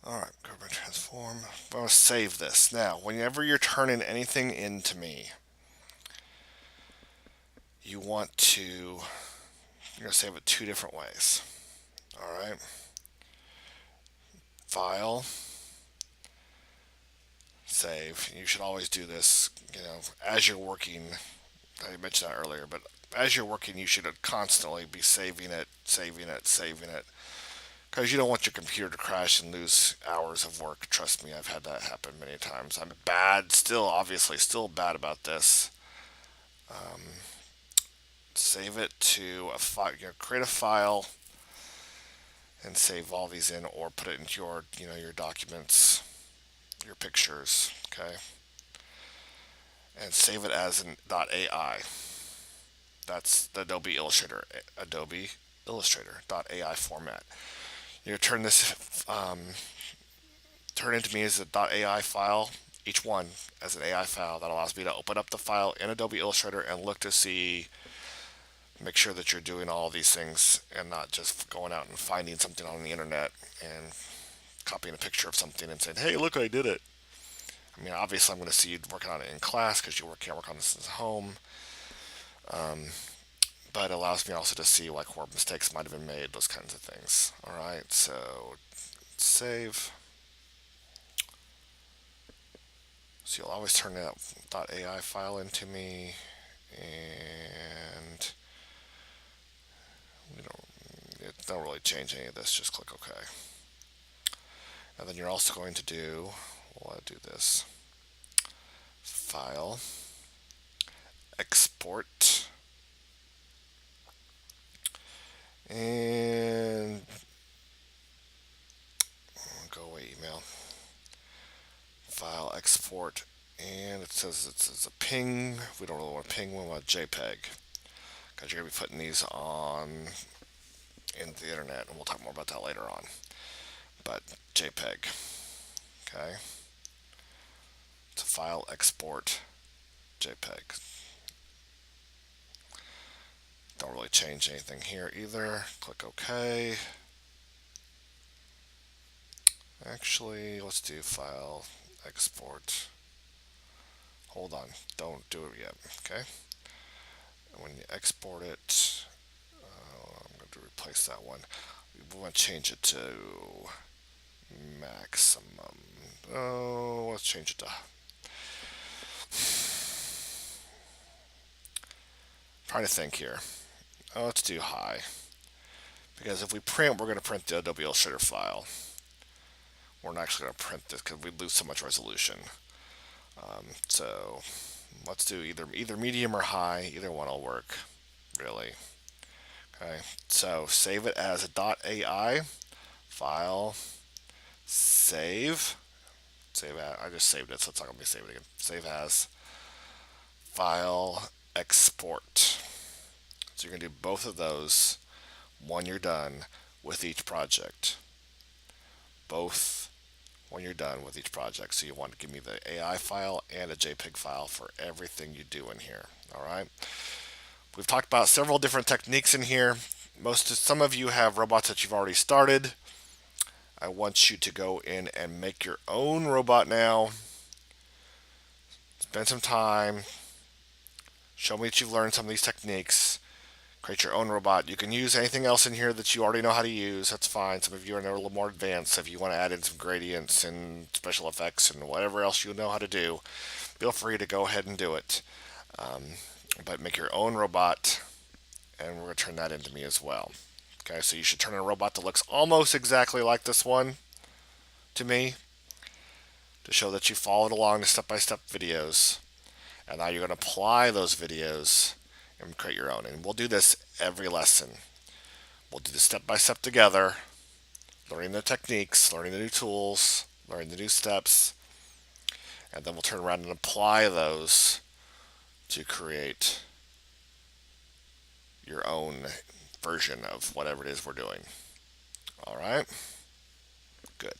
Alright, go back transform. I'm going to save this. Now, whenever you're turning anything into me, you want to, you're going to save it two different ways. Alright, file, save. You should always do this, as you're working. I mentioned that earlier, but as you're working, you should constantly be saving it, saving it, saving it. Because you don't want your computer to crash and lose hours of work. Trust me, I've had that happen many times. I'm bad, still, obviously, still bad about this. Save it to a file, create a file and save all these in, or put it into your, your documents, your pictures, okay? And save it as an .ai. That's the Adobe Illustrator .ai format. Turn this, turn into me as a .ai file, each one as an AI file. That allows me to open up the file in Adobe Illustrator and look to see, make sure that you're doing all these things and not just going out and finding something on the internet and copying a picture of something and saying, hey, look, I did it. I mean, obviously, I'm going to see you working on it in class because can't work on this at home. But it allows me also to see like where mistakes might have been made, those kinds of things. All right, so save. So you'll always turn that .ai file into me, and don't really change any of this. Just click OK. And then you're also going to do, do this. File, export, and go away email. File, export, and it says it's a ping. We don't really want to ping, we want a JPEG. Because you're going to be putting these on in the internet, and we'll talk more about that later on. But JPEG, okay? It's a file, export, JPEG. Don't really change anything here either. Click OK. Actually, let's do file, export. Hold on, don't do it yet, okay? And when you export it, I'm going to replace that one. We want to change it to maximum. Oh, let's change it to. Trying to think here. Let's do high. Because if we print, we're going to print the Adobe Illustrator file. We're not actually going to print this because we lose so much resolution. So let's do either medium or high. Either one will work, really. Okay. So save it as a .ai file. Save. Save as. I just saved it, so it's not going to be saved again. Save as. File. Export. So you're going to do both of those when you're done with each project. Both when you're done with each project. So you want to give me the AI file and a JPEG file for everything you do in here. All right. We've talked about several different techniques in here. Some of you have robots that you've already started. I want you to go in and make your own robot now. Spend some time. Show me that you've learned some of these techniques. Create your own robot. You can use anything else in here that you already know how to use. That's fine. Some of you are a little more advanced. If you want to add in some gradients and special effects and whatever else you know how to do, feel free to go ahead and do it. But make your own robot, and we're going to turn that into me as well. Okay, so you should turn in a robot that looks almost exactly like this one to me to show that you followed along the step-by-step videos. And now you're going to apply those videos and create your own. And we'll do this every lesson. We'll do the step-by-step together, learning the techniques, learning the new tools, learning the new steps, and then we'll turn around and apply those to create your own version of whatever it is we're doing. All right? Good.